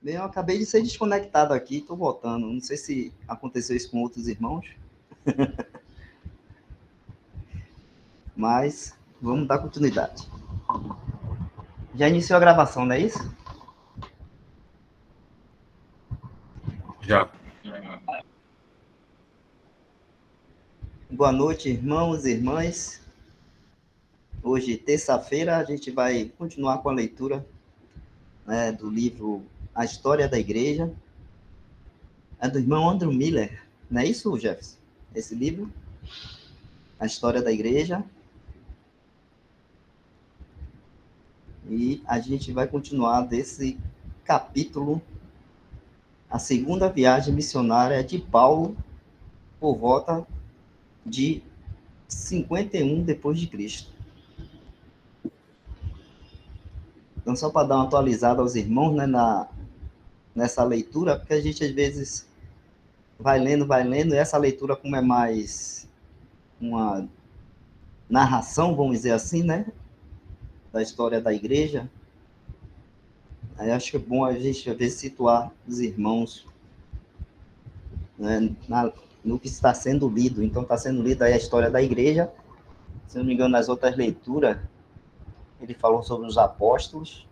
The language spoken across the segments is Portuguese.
Bem, eu acabei de ser desconectado aqui, estou voltando. Não sei se aconteceu isso com outros irmãos, mas vamos dar continuidade. Já iniciou a gravação, não é isso? Já. Boa noite, irmãos e irmãs. Hoje, terça-feira, a gente vai continuar com a leitura, né, do livro A História da Igreja. É do irmão Andrew Miller, não é isso, Jefferson? Esse livro, A História da Igreja. E a gente vai continuar desse capítulo, a segunda viagem missionária de Paulo por volta de 51 depois de Cristo. Então, só para dar uma atualizada aos irmãos, né, nessa leitura, porque a gente às vezes vai lendo, e essa leitura, como é mais uma narração, vamos dizer assim, né, da história da igreja, aí acho que é bom a gente às vezes situar os irmãos, né, no que está sendo lido. Então, está sendo lida aí a história da igreja. Se não me engano, nas outras leituras, ele falou sobre os apóstolos,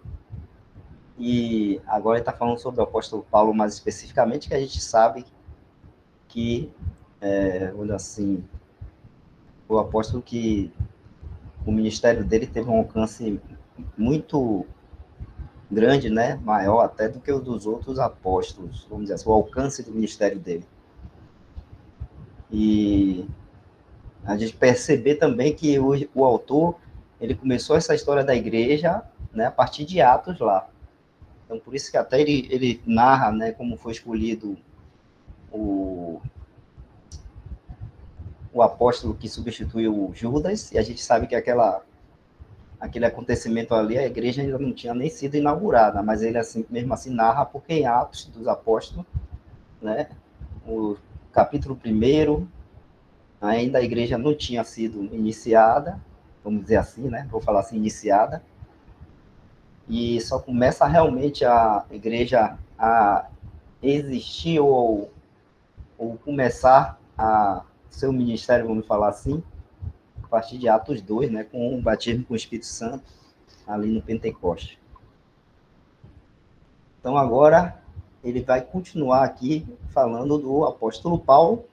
e agora ele está falando sobre o apóstolo Paulo mais especificamente, que a gente sabe que, olha assim, o apóstolo que o ministério dele teve um alcance muito grande, né, maior até do que o dos outros apóstolos, vamos dizer assim, o alcance do ministério dele. E a gente perceber também que o autor, ele começou essa história da igreja, né, a partir de Atos lá. Então, por isso que até ele narra, né, como foi escolhido o, o apóstolo que substituiu Judas, e a gente sabe que aquele acontecimento ali, a igreja ainda não tinha nem sido inaugurada, mas ele assim, mesmo assim narra, porque em Atos dos Apóstolos, né, o capítulo 1, ainda a igreja não tinha sido iniciada, vamos dizer assim, né, vou falar assim, iniciada, e só começa realmente a igreja a existir ou começar a seu ministério, vamos falar assim, a partir de Atos 2, né, com o batismo com o Espírito Santo, ali no Pentecoste. Então, agora, ele vai continuar aqui falando do apóstolo Paulo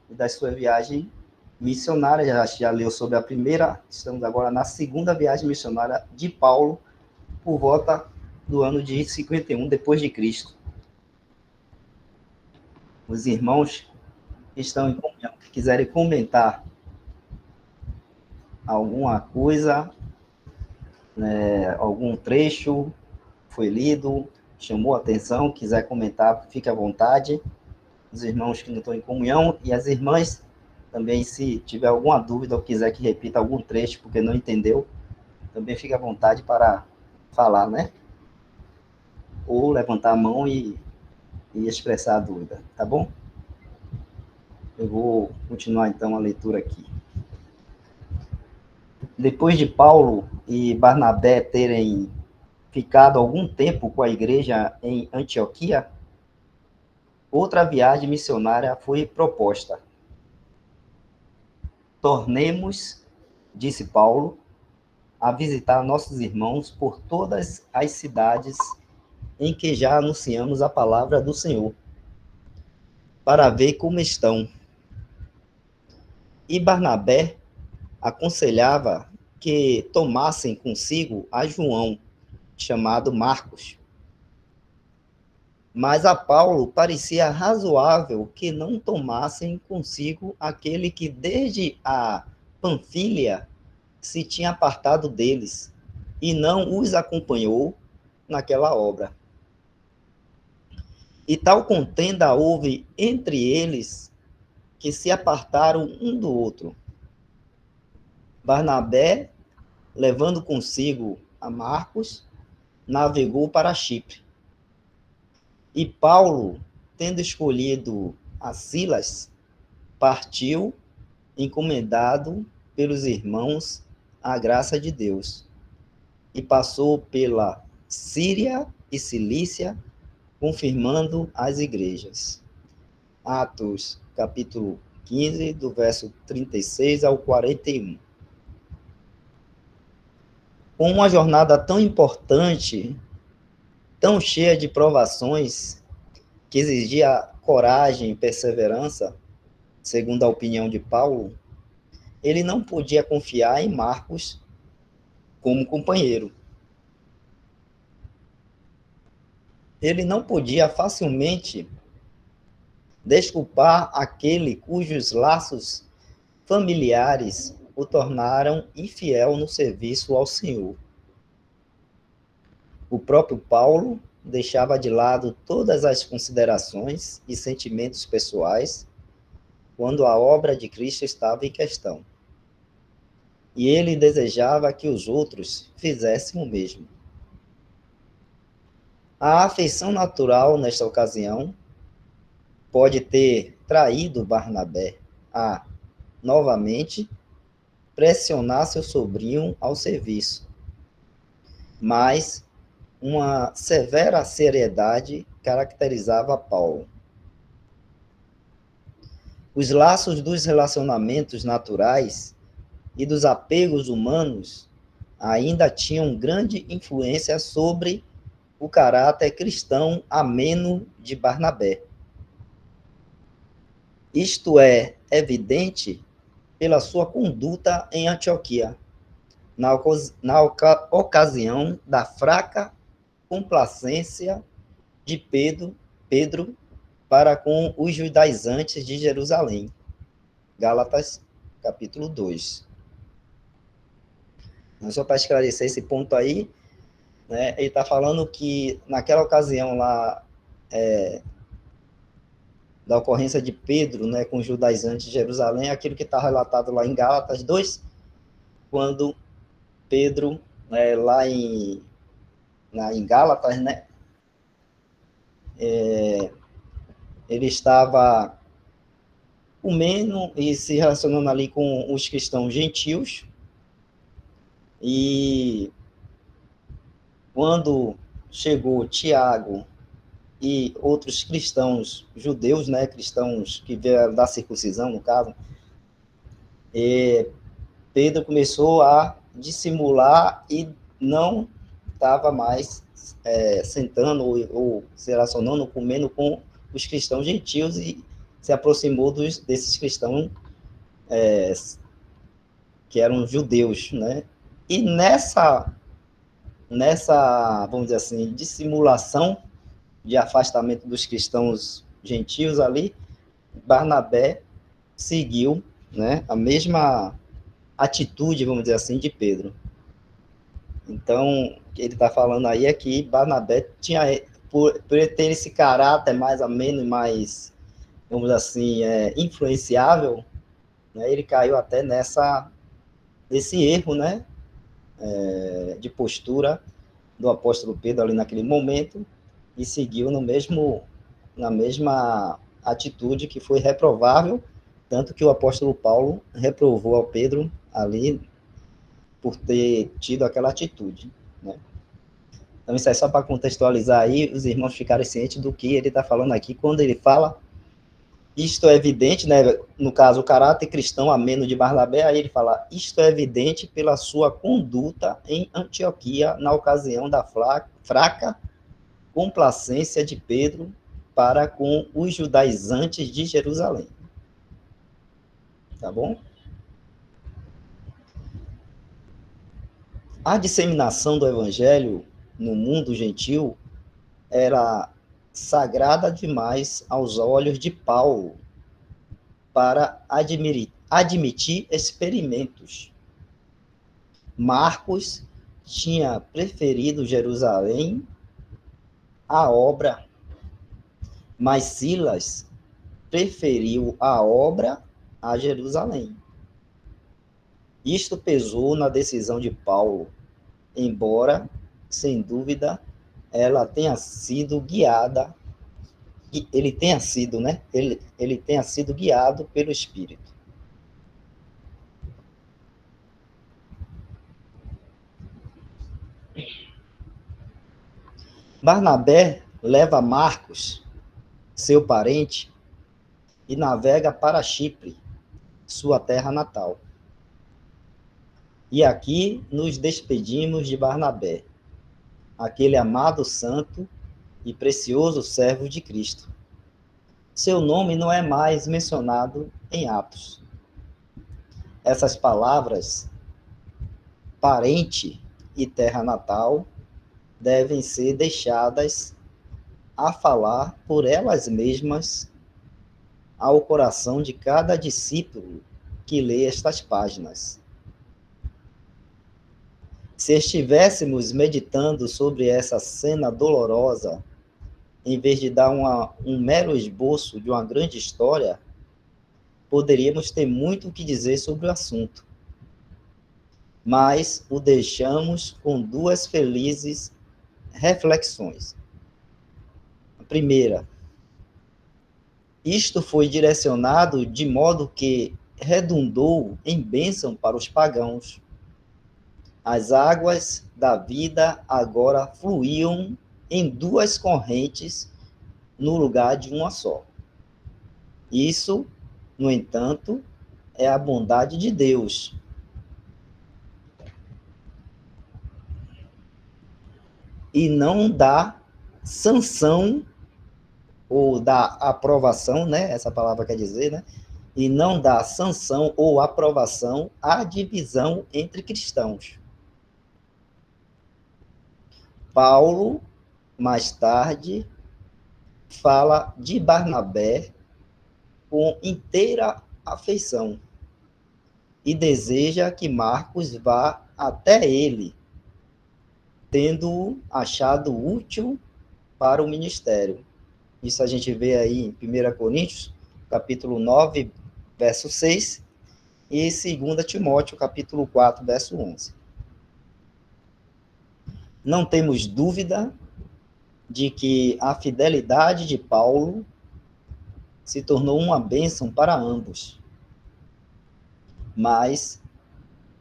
e da sua viagem missionária. Já leu sobre a primeira, estamos agora na segunda viagem missionária de Paulo, por volta do ano de 51 depois de Cristo. Os irmãos que estão em comunhão, que quiserem comentar alguma coisa, algum trecho foi lido, chamou a atenção, quiser comentar, fique à vontade. Os irmãos que não estão em comunhão e as irmãs também, se tiver alguma dúvida ou quiser que repita algum trecho porque não entendeu, também fique à vontade para falar, né? Ou levantar a mão e expressar a dúvida, tá bom? Eu vou continuar então a leitura aqui. Depois de Paulo e Barnabé terem ficado algum tempo com a igreja em Antioquia, outra viagem missionária foi proposta. Tornemos, disse Paulo, a visitar nossos irmãos por todas as cidades em que já anunciamos a palavra do Senhor, para ver como estão. E Barnabé aconselhava que tomassem consigo a João, chamado Marcos. Mas a Paulo parecia razoável que não tomassem consigo aquele que desde a Panfilha se tinha apartado deles e não os acompanhou naquela obra. E tal contenda houve entre eles que se apartaram um do outro. Barnabé, levando consigo a Marcos, navegou para Chipre. E Paulo, tendo escolhido a Silas, partiu, encomendado pelos irmãos à graça de Deus, e passou pela Síria e Cilícia, confirmando as igrejas. Atos, capítulo 15, do verso 36 ao 41. Com uma jornada tão importante, tão cheia de provações, que exigia coragem e perseverança, segundo a opinião de Paulo, ele não podia confiar em Marcos como companheiro. Ele não podia facilmente desculpar aquele cujos laços familiares o tornaram infiel no serviço ao Senhor. O próprio Paulo deixava de lado todas as considerações e sentimentos pessoais quando a obra de Cristo estava em questão. E ele desejava que os outros fizessem o mesmo. A afeição natural, nesta ocasião, pode ter traído Barnabé a, novamente, pressionar seu sobrinho ao serviço. Mas uma severa seriedade caracterizava Paulo. Os laços dos relacionamentos naturais e dos apegos humanos ainda tinham grande influência sobre o caráter cristão ameno de Barnabé. Isto é evidente pela sua conduta em Antioquia, na ocasião da fraca complacência de Pedro para com os judaizantes de Jerusalém. Gálatas, capítulo 2. Só para esclarecer esse ponto aí, né, ele está falando que naquela ocasião lá, da ocorrência de Pedro, né, com os judaizantes de Jerusalém, aquilo que está relatado lá em Gálatas 2, quando Pedro, né, lá em Gálatas, né, ele estava comendo e se relacionando ali com os cristãos gentios, e quando chegou Tiago e outros cristãos judeus, né, cristãos que vieram da circuncisão, no caso, Pedro começou a dissimular e não estava mais sentando ou se relacionando, comendo com os cristãos gentios, e se aproximou desses cristãos que eram judeus, né? E nessa, vamos dizer assim, dissimulação de afastamento dos cristãos gentios ali, Barnabé seguiu, né, a mesma atitude, vamos dizer assim, de Pedro. Então, o que ele está falando aí é que Barnabé tinha, por ter esse caráter mais ameno e mais, vamos dizer assim, influenciável, né, ele caiu até nesse erro, né, de postura do apóstolo Pedro ali naquele momento, e seguiu na mesma atitude que foi reprovável, tanto que o apóstolo Paulo reprovou ao Pedro ali por ter tido aquela atitude, né? Então, isso é só para contextualizar aí, os irmãos ficarem cientes do que ele está falando aqui, quando ele fala, isto é evidente, né? No caso, o caráter cristão ameno de Barnabé, aí ele fala, isto é evidente pela sua conduta em Antioquia, na ocasião da fraca complacência de Pedro para com os judaizantes de Jerusalém. Tá bom? A disseminação do evangelho no mundo gentil era sagrada demais aos olhos de Paulo para admitir experimentos. Marcos tinha preferido Jerusalém à obra, mas Silas preferiu a obra a Jerusalém. Isto pesou na decisão de Paulo, embora, sem dúvida, ela tenha sido guiada, ele tenha sido, né? Ele tenha sido guiado pelo Espírito. Barnabé leva Marcos, seu parente, e navega para Chipre, sua terra natal. E aqui nos despedimos de Barnabé, aquele amado santo e precioso servo de Cristo. Seu nome não é mais mencionado em Atos. Essas palavras, parente e terra natal, devem ser deixadas a falar por elas mesmas ao coração de cada discípulo que lê estas páginas. Se estivéssemos meditando sobre essa cena dolorosa, em vez de dar um mero esboço de uma grande história, poderíamos ter muito o que dizer sobre o assunto. Mas o deixamos com duas felizes reflexões. A primeira, isto foi direcionado de modo que redundou em bênção para os pagãos. As águas da vida agora fluíam em duas correntes no lugar de uma só. Isso, no entanto, é a bondade de Deus. E não dá sanção ou dá aprovação, né? Essa palavra quer dizer, né? E não dá sanção ou aprovação à divisão entre cristãos. Paulo, mais tarde, fala de Barnabé com inteira afeição e deseja que Marcos vá até ele, tendo-o achado útil para o ministério. Isso a gente vê aí em 1 Coríntios, capítulo 9, verso 6, e 2 Timóteo, capítulo 4, verso 11. Não temos dúvida de que a fidelidade de Paulo se tornou uma bênção para ambos. Mas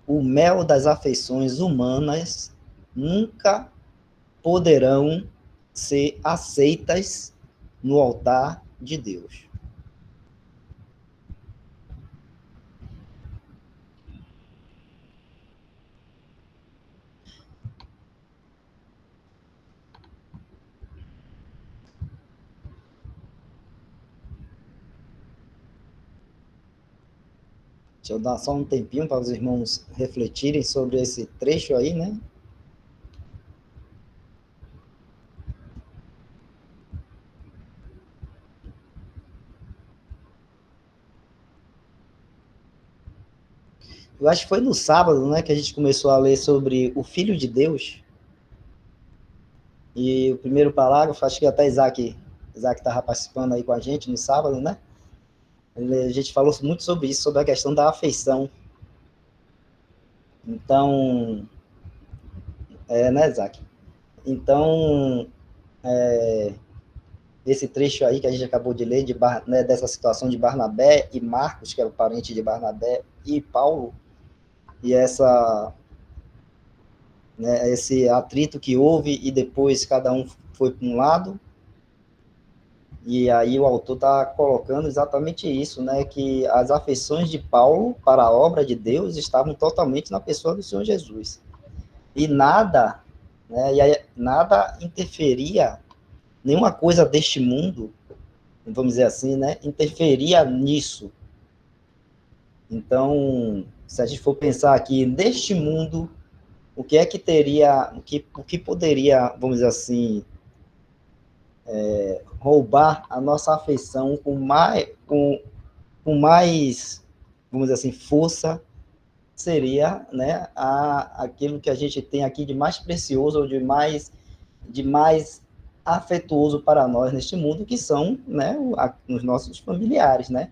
o mel das afeições humanas nunca poderão ser aceitas no altar de Deus. Deixa eu dar só um tempinho para os irmãos refletirem sobre esse trecho aí, né? Eu acho que foi no sábado, né, que a gente começou a ler sobre o Filho de Deus. E o primeiro parágrafo, acho que até Isaac estava participando aí com a gente no sábado, né? A gente falou muito sobre isso, sobre a questão da afeição. Então, né, Isaac? Então, esse trecho aí que a gente acabou de ler, né, dessa situação de Barnabé e Marcos, que era o parente de Barnabé, e Paulo, e esse atrito que houve, e depois cada um foi para um lado, e aí o autor está colocando exatamente isso, né, que as afeições de Paulo para a obra de Deus estavam totalmente na pessoa do Senhor Jesus. E nada interferia, nenhuma coisa deste mundo, vamos dizer assim, né, interferia nisso. Então, se a gente for pensar aqui, neste mundo, o que é que teria, o que poderia, vamos dizer assim, roubar a nossa afeição com mais, vamos dizer assim, força, seria, né, aquilo que a gente tem aqui de mais precioso, ou de mais afetuoso para nós neste mundo, que são, né, os nossos familiares, né?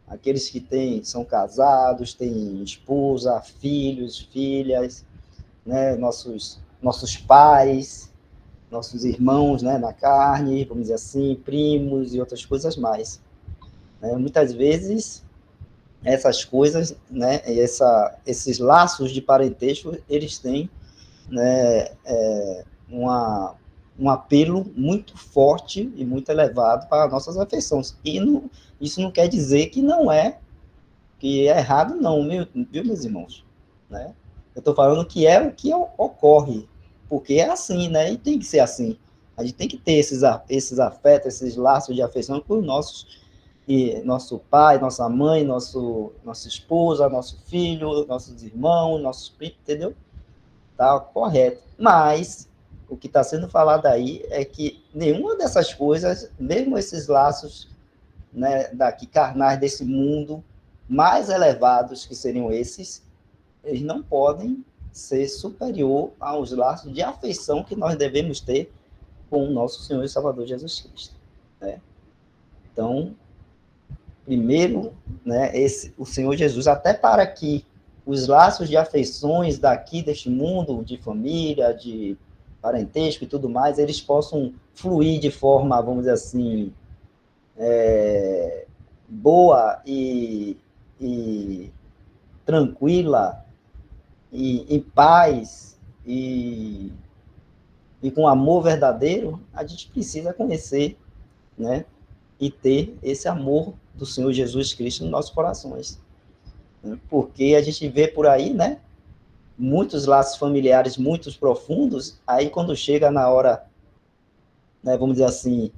Aqueles que são casados, têm esposa, filhos, filhas, né, nossos pais, nossos irmãos, né, na carne, vamos dizer assim, primos e outras coisas mais. Muitas vezes, essas coisas, né, esses laços de parentesco, eles têm, né, um apelo muito forte e muito elevado para nossas afeições. E isso não quer dizer que não é, que é errado, não, viu, meus irmãos? Né? Eu estou falando que é o que ocorre, porque é assim, né? E tem que ser assim. A gente tem que ter esses afetos, esses laços de afeição com nosso pai, nossa mãe, nossa esposa, nosso filho, nossos irmãos, nossos primos, entendeu? Tá correto. Mas o que está sendo falado aí é que nenhuma dessas coisas, mesmo esses laços, né, daqui carnais desse mundo, mais elevados que seriam esses, eles não podem ser superior aos laços de afeição que nós devemos ter com o nosso Senhor e Salvador Jesus Cristo. Né? Então, primeiro, né, o Senhor Jesus, até para que os laços de afeições daqui deste mundo, de família, de parentesco e tudo mais, eles possam fluir de forma, vamos dizer assim, boa e tranquila, e em paz, e com amor verdadeiro, a gente precisa conhecer, né, e ter esse amor do Senhor Jesus Cristo nos nossos corações. Porque a gente vê por aí, né, muitos laços familiares muito profundos, aí quando chega na hora, né, vamos dizer assim,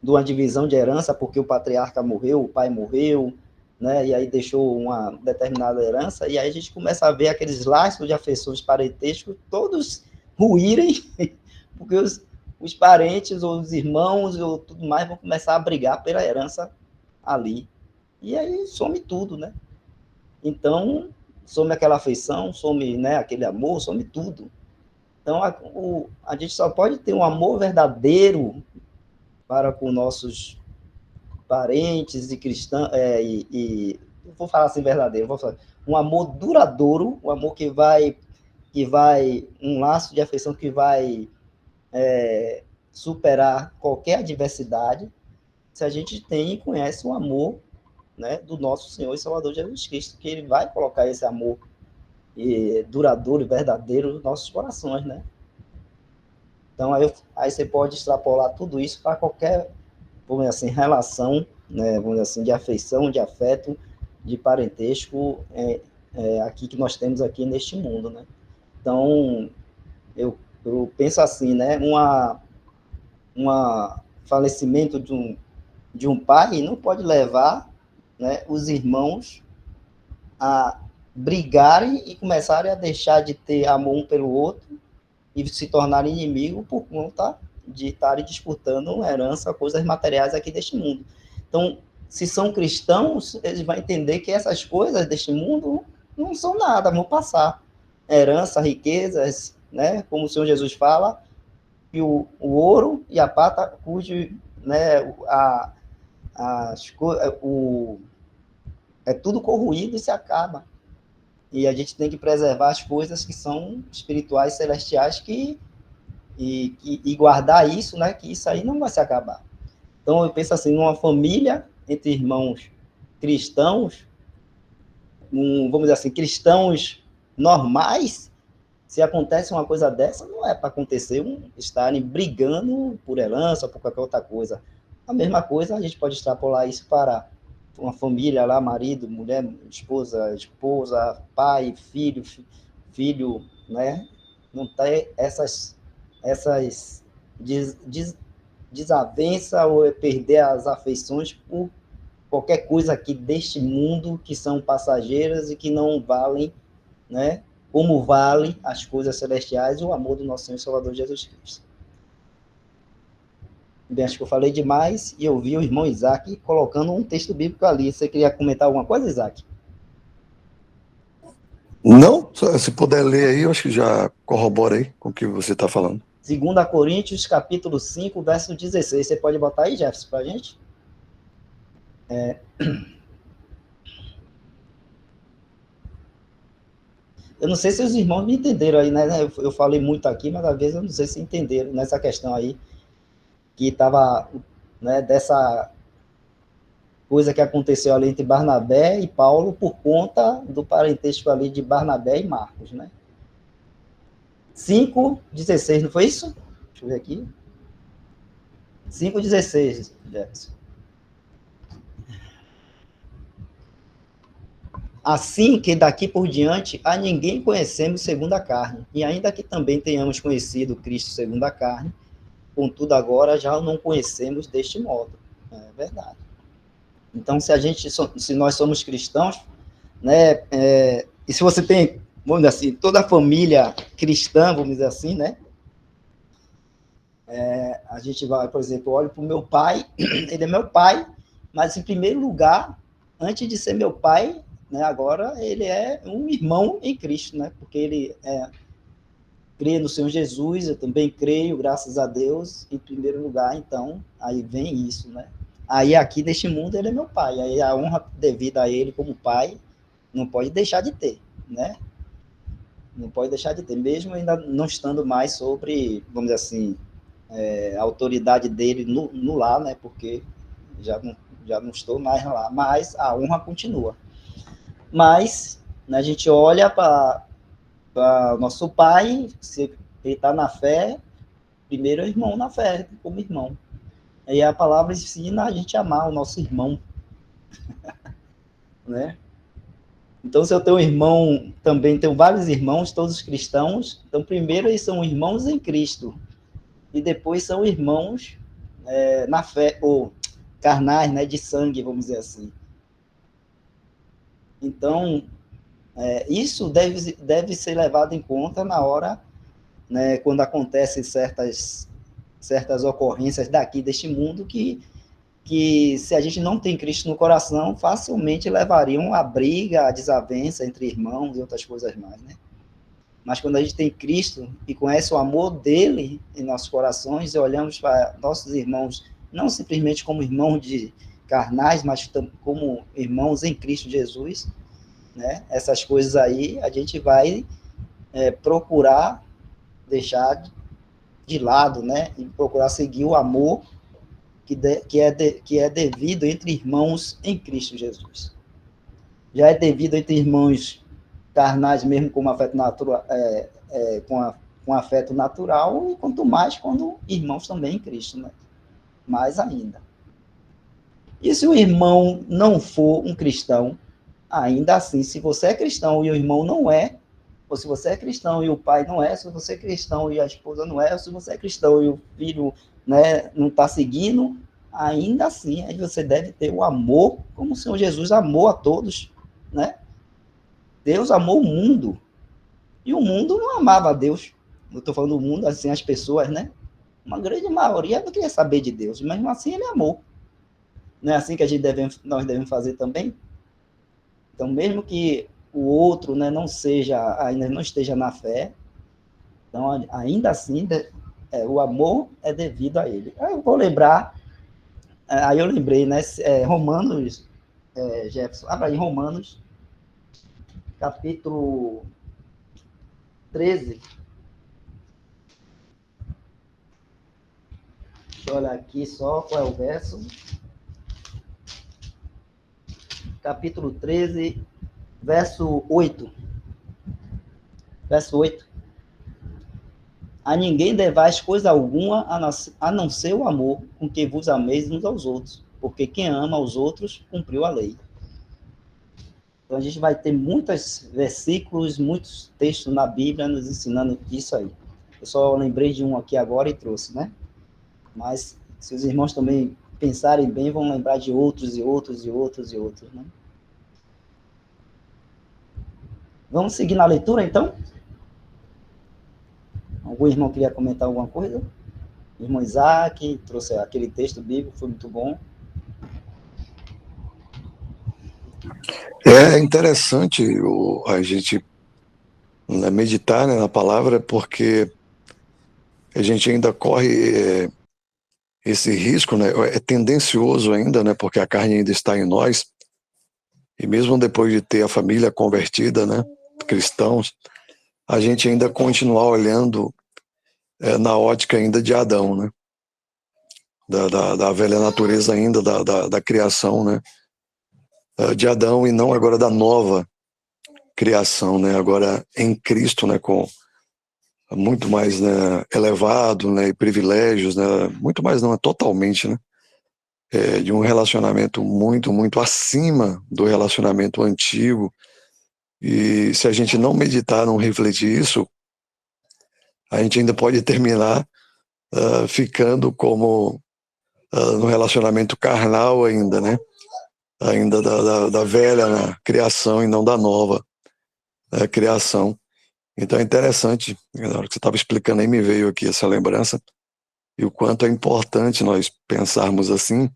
de uma divisão de herança, porque o patriarca morreu, o pai morreu, né, e aí deixou uma determinada herança, e aí a gente começa a ver aqueles laços de afeições parentescos todos ruírem, porque os parentes, ou os irmãos, ou tudo mais, vão começar a brigar pela herança ali. E aí some tudo, né? Então, some aquela afeição, some, né, aquele amor, some tudo. Então, a gente só pode ter um amor verdadeiro para com nossos parentes e cristãos, vou falar assim verdadeiro, vou falar, um amor duradouro, um amor que vai, um laço de afeição que vai superar qualquer adversidade, se a gente tem e conhece o amor, né, do nosso Senhor e Salvador Jesus Cristo, que ele vai colocar esse amor duradouro e verdadeiro nos nossos corações, né? Então, aí você pode extrapolar tudo isso para qualquer, vamos dizer assim, relação, né, vamos dizer assim, de afeição, de afeto, de parentesco, aqui que nós temos aqui neste mundo, né? Então, eu penso assim, né, falecimento de um pai não pode levar, né, os irmãos a brigarem e começarem a deixar de ter amor um pelo outro e se tornarem inimigos por conta de estarem disputando herança, coisas materiais aqui deste mundo. Então, se são cristãos, eles vão entender que essas coisas deste mundo não são nada, vão passar. Herança, riquezas, né, como o Senhor Jesus fala, que o ouro e a prata, cujo, né, é tudo corroído e se acaba. E a gente tem que preservar as coisas que são espirituais, celestiais, e guardar isso, né, que isso aí não vai se acabar. Então, eu penso assim, numa família entre irmãos cristãos, vamos dizer assim, cristãos normais, se acontece uma coisa dessa, não é para acontecer estarem brigando por herança ou por qualquer outra coisa. A mesma coisa, a gente pode extrapolar isso para uma família lá, marido, mulher, esposa, pai, filho, né? Não ter essas desavenças ou perder as afeições por qualquer coisa aqui deste mundo que são passageiras e que não valem, né? Como vale as coisas celestiais e o amor do nosso Senhor e Salvador Jesus Cristo. Bem, acho que eu falei demais e eu vi o irmão Isaac colocando um texto bíblico ali. Você queria comentar alguma coisa, Isaac? Não, se puder ler aí, eu acho que já corrobora aí com o que você está falando. 2 Coríntios, capítulo 5, verso 16. Você pode botar aí, Jefferson, para a gente? Eu não sei se os irmãos me entenderam aí, né? Eu falei muito aqui, mas às vezes eu não sei se entenderam nessa questão aí, que estava, né, dessa coisa que aconteceu ali entre Barnabé e Paulo por conta do parentesco ali de Barnabé e Marcos, né? 5:16, não foi isso? Deixa eu ver aqui. 5,16, Jefferson. Assim que daqui por diante a ninguém conhecemos segundo a carne, e ainda que também tenhamos conhecido Cristo segundo a carne, contudo agora já o não conhecemos deste modo. É verdade. Então, se nós somos cristãos, né, e se você tem, vamos dizer assim, toda a família cristã, vamos dizer assim, né, a gente vai, por exemplo, olho para o meu pai, ele é meu pai, mas em primeiro lugar, antes de ser meu pai, né, agora ele é um irmão em Cristo, né, porque ele crê no Senhor Jesus, eu também creio, graças a Deus, em primeiro lugar, então, aí vem isso, né. Aí aqui neste mundo ele é meu pai, aí a honra devida a ele como pai não pode deixar de ter, né, não pode deixar de ter, mesmo ainda não estando mais sobre, vamos dizer assim, a autoridade dele no lar, né, porque já não estou mais lá, mas a honra continua. Mas, né, a gente olha para nosso pai, se ele está na fé, primeiro é irmão na fé, como irmão. Aí a palavra ensina a gente a amar o nosso irmão, né? Então, se eu tenho um irmão, também tenho vários irmãos, todos cristãos, então primeiro eles são irmãos em Cristo, e depois são irmãos na fé, ou carnais, né, de sangue, vamos dizer assim. Então, isso deve ser levado em conta na hora, né, quando acontecem certas ocorrências daqui, deste mundo, que se a gente não tem Cristo no coração, facilmente levariam a briga, a desavença entre irmãos e outras coisas mais, né? Mas quando a gente tem Cristo e conhece o amor dele em nossos corações e olhamos para nossos irmãos, não simplesmente como irmãos de carnais, mas como irmãos em Cristo Jesus, né? Essas coisas aí a gente vai procurar deixar de lado, né? E procurar seguir o amor que é devido entre irmãos em Cristo Jesus. Já é devido entre irmãos carnais mesmo com afeto natural, com afeto natural, e quanto mais quando irmãos também em Cristo, né? Mais ainda. E se o irmão não for um cristão, ainda assim, se você é cristão e o irmão não é, ou se você é cristão e o pai não é, se você é cristão e a esposa não é, ou se você é cristão e o filho, né, não está seguindo, ainda assim, aí você deve ter o amor, como o Senhor Jesus amou a todos, né? Deus amou o mundo, e o mundo não amava a Deus. Eu estou falando do mundo, assim, as pessoas, né? Uma grande maioria não queria saber de Deus, mas mesmo assim ele amou. Não é assim que nós devemos fazer também? Então, mesmo que o outro, né, ainda não esteja na fé, então, ainda assim, o amor é devido a ele. Aí eu vou lembrar, aí eu lembrei, né, Romanos, Jefferson, abra aí Romanos, capítulo 13. Deixa eu olhar aqui só qual é o verso. Capítulo 13, verso 8. Verso 8. A ninguém devais coisa alguma, a não ser o amor com que vos ameis uns aos outros, porque quem ama aos outros cumpriu a lei. Então a gente vai ter muitos versículos, muitos textos na Bíblia nos ensinando isso aí. Eu só lembrei de um aqui agora e trouxe, né? Mas se os irmãos também pensarem bem, vão lembrar de outros e outros e outros e outros, né? Vamos seguir na leitura, então? Algum irmão queria comentar alguma coisa? O irmão Isaac trouxe aquele texto bíblico, foi muito bom. É interessante a gente meditar, né, na palavra, porque a gente ainda corre esse risco, né? É tendencioso ainda, né? Porque a carne ainda está em nós, e mesmo depois de ter a família convertida, né, cristãos, a gente ainda continuar olhando na ótica ainda de Adão, né? Da velha natureza ainda, da criação, né? De Adão, e não agora da nova criação, né? Agora em Cristo, né? Com muito mais, né, elevado, né, e privilégios, né, muito mais não, é totalmente, né, de um relacionamento muito, muito acima do relacionamento antigo. E se a gente não meditar, não refletir isso, a gente ainda pode terminar ficando como no relacionamento carnal ainda, né? Ainda da velha, né, criação e não da nova criação. Então é interessante, na hora que você estava explicando aí, me veio aqui essa lembrança, e o quanto é importante nós pensarmos assim,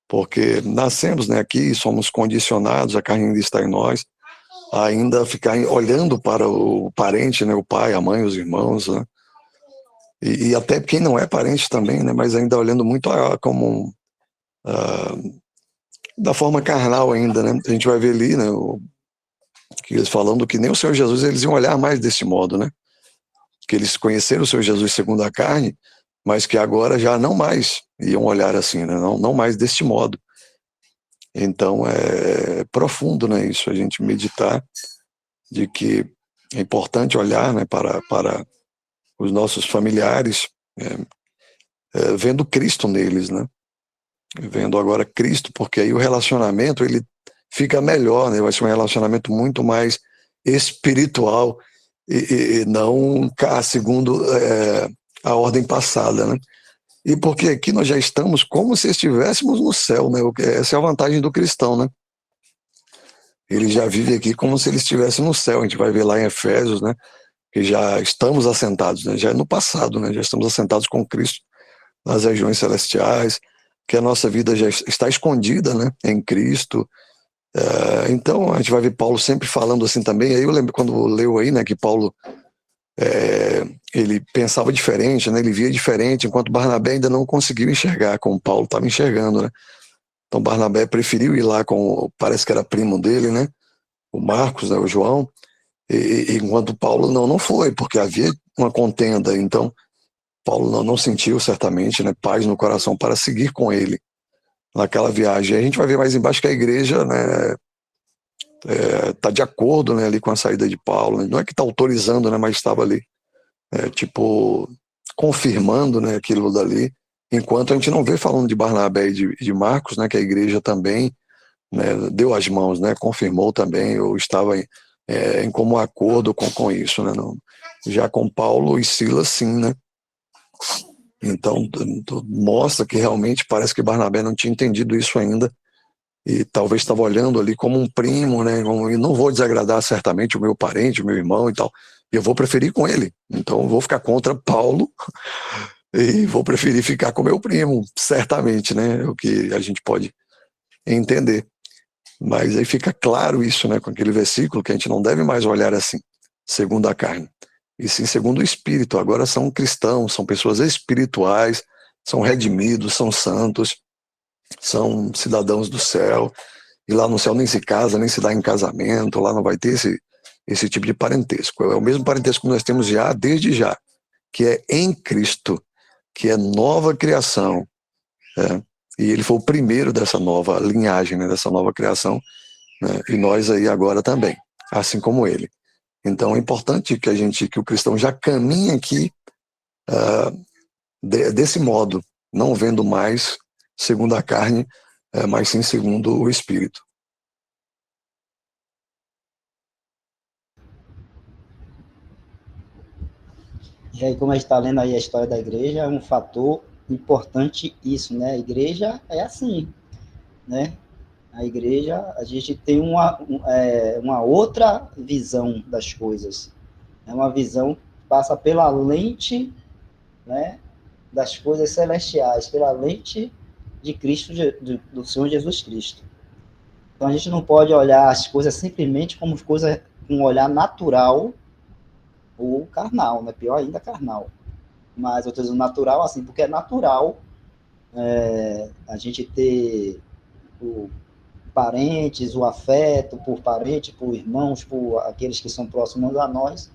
porque nascemos, né, aqui, somos condicionados, a carne ainda está em nós, a ainda ficar olhando para o parente, né, o pai, a mãe, os irmãos, né, e até quem não é parente também, né, mas ainda olhando muito como da forma carnal ainda, né, a gente vai ver ali, né, que eles falando que nem o Senhor Jesus eles iam olhar mais desse modo, né, que eles conheceram o Senhor Jesus segundo a carne, mas que agora já não mais iam olhar assim, né, não mais deste modo. Então é profundo, né, isso, a gente meditar de que é importante olhar, né, para os nossos familiares, vendo Cristo neles, né, vendo agora Cristo, porque aí o relacionamento ele fica melhor, né, vai ser um relacionamento muito mais espiritual e não segundo a ordem passada, né. E porque aqui nós já estamos como se estivéssemos no céu, né, essa é a vantagem do cristão, né. Ele já vive aqui como se ele estivesse no céu. A gente vai ver lá em Efésios, né, que já estamos assentados, né, já é no passado, né, já estamos assentados com Cristo nas regiões celestiais, que a nossa vida já está escondida, né, em Cristo. Então a gente vai ver Paulo sempre falando assim também. Aí eu lembro quando leu aí, né, que Paulo ele pensava diferente, né, ele via diferente, enquanto Barnabé ainda não conseguiu enxergar como Paulo estava enxergando, né. Então Barnabé preferiu ir lá com, parece que era primo dele, né, o Marcos, né, o João, enquanto Paulo não foi, porque havia uma contenda. Então Paulo não sentiu certamente, né, paz no coração para seguir com ele naquela viagem. A gente vai ver mais embaixo que a igreja, né, tá de acordo, né, ali com a saída de Paulo, né? Não é que está autorizando, né, mas estava ali tipo confirmando, né, aquilo dali, enquanto a gente não vê falando de Barnabé e de Marcos, né, que a igreja também, né, deu as mãos, né, confirmou também, ou estava em comum acordo com isso, né, não, já com Paulo e Silas sim, né. Então mostra que realmente parece que Barnabé não tinha entendido isso ainda, e talvez estava olhando ali como um primo, né, e não vou desagradar certamente o meu parente, o meu irmão e tal, e eu vou preferir com ele, então eu vou ficar contra Paulo e vou preferir ficar com meu primo, certamente, né, é o que a gente pode entender. Mas aí fica claro isso, né, com aquele versículo, que a gente não deve mais olhar assim, segundo a carne, e sim segundo o Espírito. Agora são cristãos, são pessoas espirituais, são redimidos, são santos, são cidadãos do céu, e lá no céu nem se casa, nem se dá em casamento, lá não vai ter esse tipo de parentesco. É o mesmo parentesco que nós temos já, desde já, que é em Cristo, que é nova criação, e ele foi o primeiro dessa nova linhagem, né, dessa nova criação, né, e nós aí agora também, assim como ele. Então é importante que o cristão já caminhe aqui desse modo, não vendo mais segundo a carne, mas sim segundo o Espírito. E aí, como a gente está lendo aí a história da igreja, é um fator importante isso, né? A igreja é assim, né? A igreja, a gente tem uma outra visão das coisas. É uma visão que passa pela lente, né, das coisas celestiais, pela lente de Cristo, do Senhor Jesus Cristo. Então a gente não pode olhar as coisas simplesmente como coisas com um olhar natural ou carnal, né? Pior ainda, carnal. Mas eu estou dizendo natural assim, porque é natural a gente ter o parentes, o afeto por parentes, por irmãos, por aqueles que são próximos a nós,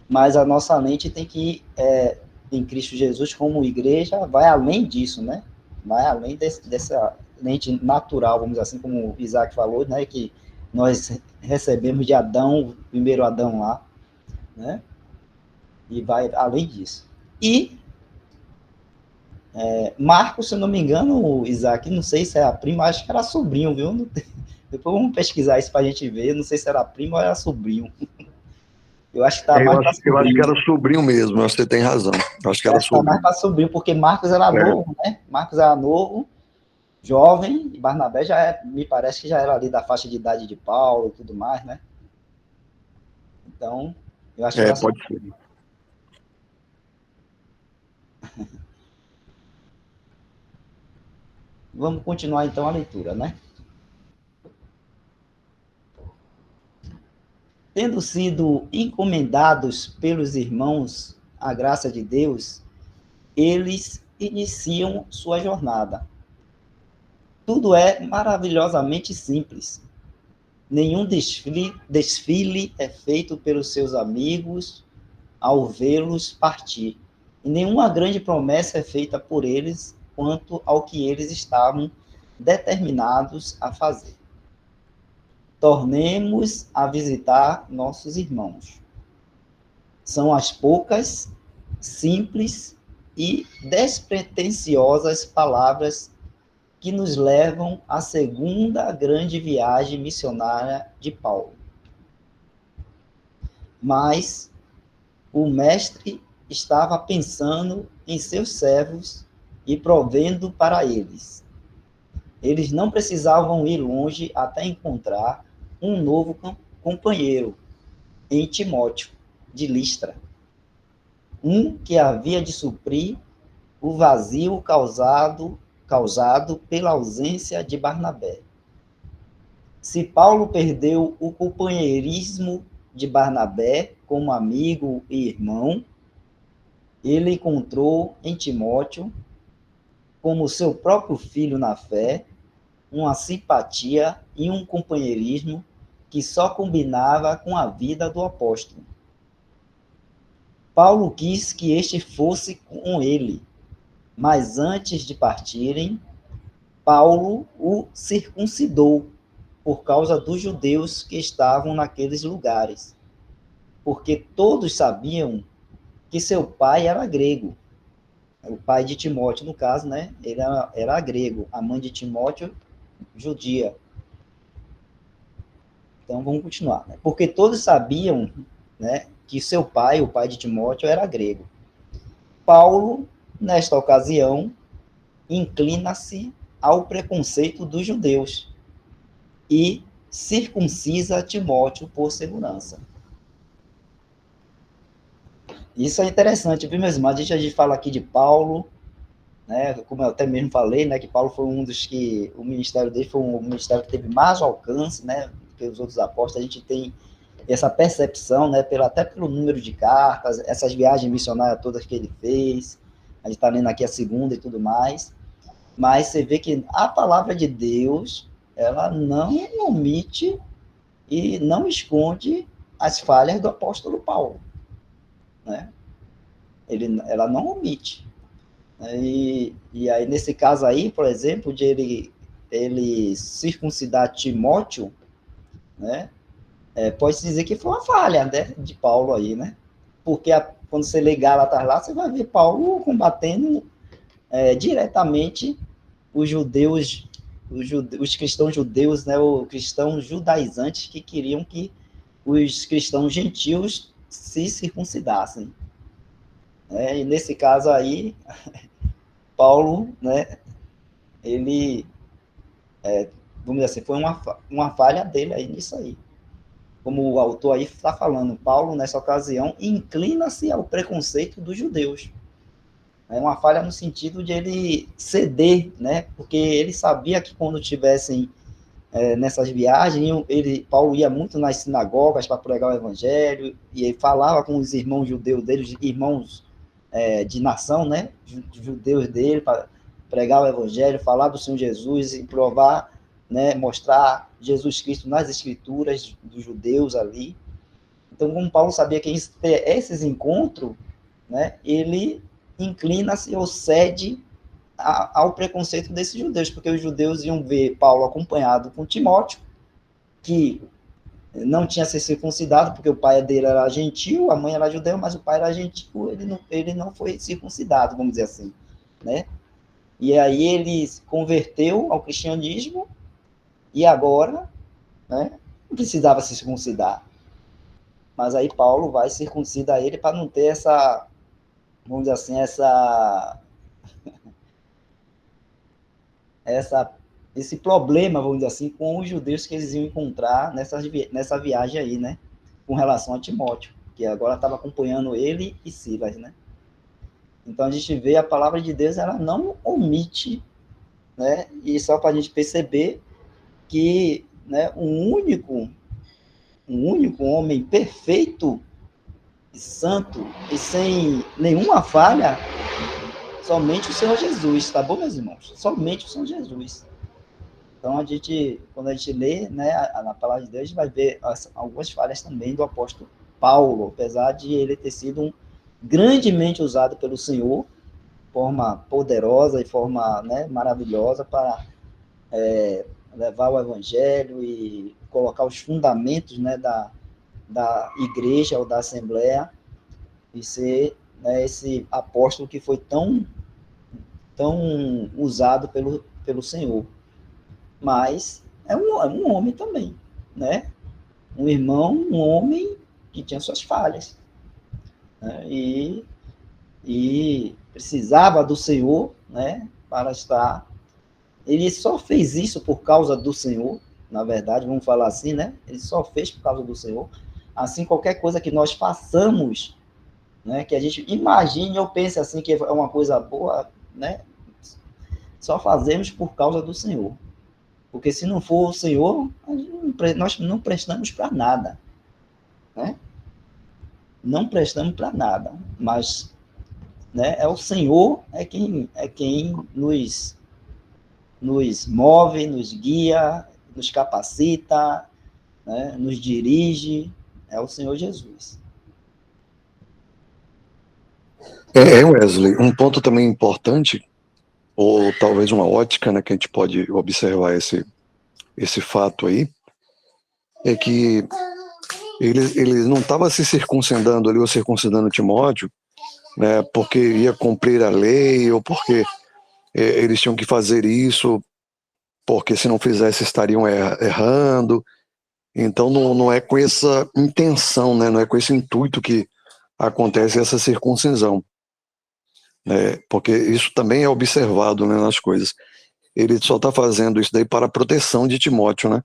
mas a nossa lente tem que ir em Cristo Jesus como igreja, vai além disso, né? Vai além dessa lente natural, vamos dizer assim, como o Isaac falou, né? Que nós recebemos de Adão, o primeiro Adão lá, né? E vai além disso. E Marcos, se eu não me engano, Isaac, não sei se é a prima, acho que era sobrinho, viu? Depois vamos pesquisar isso para a gente ver. Não sei se era primo ou era sobrinho. Eu acho que tá mais para sobrinho. Eu acho que era sobrinho mesmo, acho que você tem razão. Eu acho que era sobrinho. Tá mais para sobrinho, porque Marcos era novo, né? Marcos era novo, jovem, e Barnabé me parece que já era ali da faixa de idade de Paulo e tudo mais, né? Então, eu acho que era Pode ser. Vamos continuar então a leitura, né? Tendo sido encomendados pelos irmãos à graça de Deus, eles iniciam sua jornada. Tudo é maravilhosamente simples. Nenhum desfile é feito pelos seus amigos ao vê-los partir. E nenhuma grande promessa é feita por eles quanto ao que eles estavam determinados a fazer. Tornemos a visitar nossos irmãos. São as poucas, simples e despretensiosas palavras que nos levam à segunda grande viagem missionária de Paulo. Mas o mestre estava pensando em seus servos e provendo para eles. Eles não precisavam ir longe até encontrar um novo companheiro em Timóteo, de Listra, um que havia de suprir o vazio causado pela ausência de Barnabé. Se Paulo perdeu o companheirismo de Barnabé como amigo e irmão, ele encontrou em Timóteo, como seu próprio filho na fé, uma simpatia e um companheirismo que só combinava com a vida do apóstolo. Paulo quis que este fosse com ele, mas antes de partirem, Paulo o circuncidou por causa dos judeus que estavam naqueles lugares, porque todos sabiam que seu pai era grego. O pai de Timóteo, no caso, né? Ele era grego. A mãe de Timóteo, judia. Então, vamos continuar. Né? Porque todos sabiam, né, que seu pai, o pai de Timóteo, era grego. Paulo, nesta ocasião, inclina-se ao preconceito dos judeus e circuncisa Timóteo por segurança. Isso é interessante, viu, meus irmãos? A gente fala aqui de Paulo, né, como eu até mesmo falei, né, que Paulo foi um dos que, o ministério dele foi um ministério que teve mais alcance, né, que os outros apóstolos. A gente tem essa percepção, né, até pelo número de cartas, essas viagens missionárias todas que ele fez, a gente está lendo aqui a segunda e tudo mais, mas você vê que a palavra de Deus, ela não omite e não esconde as falhas do apóstolo Paulo, né? Ela não omite. E aí, nesse caso aí, por exemplo, de ele circuncidar Timóteo, né? Pode-se dizer que foi uma falha, né, de Paulo aí, né? Porque quando você lê Gálatas lá, você vai ver Paulo combatendo diretamente os judeus, os cristãos judeus, né, os cristãos judaizantes que queriam que os cristãos gentios se circuncidassem. E nesse caso aí, Paulo, né, ele, vamos dizer assim, foi uma falha dele aí nisso aí. Como o autor aí está falando, Paulo, nessa ocasião, inclina-se ao preconceito dos judeus. É uma falha no sentido de ele ceder, né? Porque ele sabia que quando tivessem nessas viagens, Paulo ia muito nas sinagogas para pregar o evangelho, e ele falava com os irmãos judeus dele, irmãos de nação, né? Judeus dele, para pregar o evangelho, falar do Senhor Jesus e provar, né? Mostrar Jesus Cristo nas escrituras dos judeus ali. Então, como Paulo sabia que esses encontros, né? Ele inclina-se ou cede ao preconceito desses judeus, porque os judeus iam ver Paulo acompanhado com Timóteo, que não tinha sido circuncidado, porque o pai dele era gentil, a mãe era judeu, mas o pai era gentil, ele não foi circuncidado, vamos dizer assim, né? E aí ele se converteu ao cristianismo e agora, né, não precisava se circuncidar. Mas aí Paulo vai circuncidar ele para não ter essa, vamos dizer assim, esse problema, vamos dizer assim, com os judeus que eles iam encontrar nessa viagem aí, né? Com relação a Timóteo, que agora estava acompanhando ele e Silas, né? Então a gente vê a palavra de Deus, ela não omite, né? E só para a gente perceber que, né, um único homem perfeito e santo e sem nenhuma falha, somente o Senhor Jesus, tá bom, meus irmãos? Somente o Senhor Jesus. Então, quando a gente lê, né, na palavra de Deus, a gente vai ver algumas falhas também do apóstolo Paulo, apesar de ele ter sido grandemente usado pelo Senhor, de forma poderosa e forma, né, maravilhosa para levar o evangelho e colocar os fundamentos, né, da igreja ou da assembleia e ser, né, esse apóstolo que foi tão usado pelo Senhor. Mas é um homem também, né? Um irmão, um homem que tinha suas falhas, né? E precisava do Senhor, né? Para estar. Ele só fez isso por causa do Senhor, na verdade, vamos falar assim, né? Ele só fez por causa do Senhor. Assim, qualquer coisa que nós façamos, né? Que a gente imagine ou pense assim que é uma coisa boa, né? Só fazemos por causa do Senhor. Porque se não for o Senhor, nós não prestamos para nada, né? Não prestamos para nada, mas, né, é o Senhor quem nos move, nos guia, nos capacita, né, nos dirige, é o Senhor Jesus. Wesley, um ponto também importante, ou talvez uma ótica, né, que a gente pode observar esse fato aí, é que ele não estava se circuncidando ali, ou circuncidando Timóteo, né, porque ia cumprir a lei, ou porque eles tinham que fazer isso, porque se não fizesse estariam errando. Então não é com essa intenção, né, não é com esse intuito que acontece essa circuncisão, né, porque isso também é observado, né, nas coisas. Ele só está fazendo isso daí para a proteção de Timóteo, né?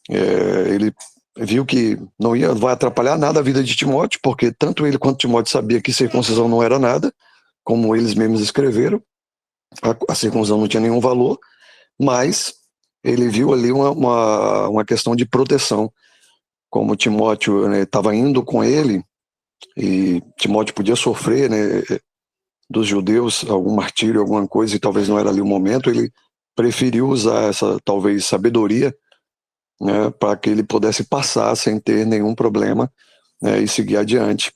Ele viu que não vai atrapalhar nada a vida de Timóteo, porque tanto ele quanto Timóteo sabia que circuncisão não era nada, como eles mesmos escreveram, a circuncisão não tinha nenhum valor, mas ele viu ali uma questão de proteção, como Timóteo estava, né, indo com ele, e Timóteo podia sofrer, né, dos judeus algum martírio, alguma coisa, e talvez não era ali o momento, ele preferiu usar essa, talvez, sabedoria, né, para que ele pudesse passar sem ter nenhum problema, né, e seguir adiante.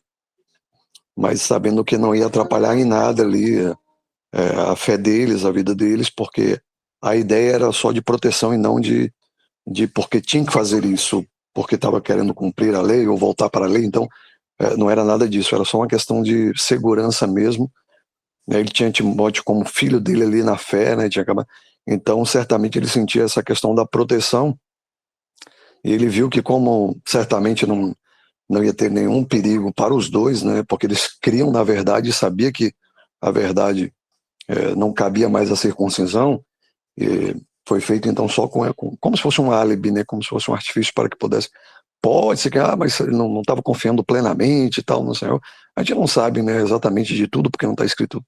Mas sabendo que não ia atrapalhar em nada ali a fé deles, a vida deles, porque a ideia era só de proteção e não de porque tinha que fazer isso, porque estava querendo cumprir a lei ou voltar para a lei. Então, não era nada disso, era só uma questão de segurança mesmo. Ele tinha Timóteo como filho dele ali na fé, né? Então, certamente ele sentia essa questão da proteção, e ele viu que, como certamente não ia ter nenhum perigo para os dois, né? Porque eles criam na verdade e sabia que a verdade não cabia mais a circuncisão, e foi feito então só como se fosse um álibi, né? Como se fosse um artifício para que pudesse. Pode ser que, mas ele não estava confiando plenamente e tal, não sei. A gente não sabe, né, exatamente de tudo, porque não está escrito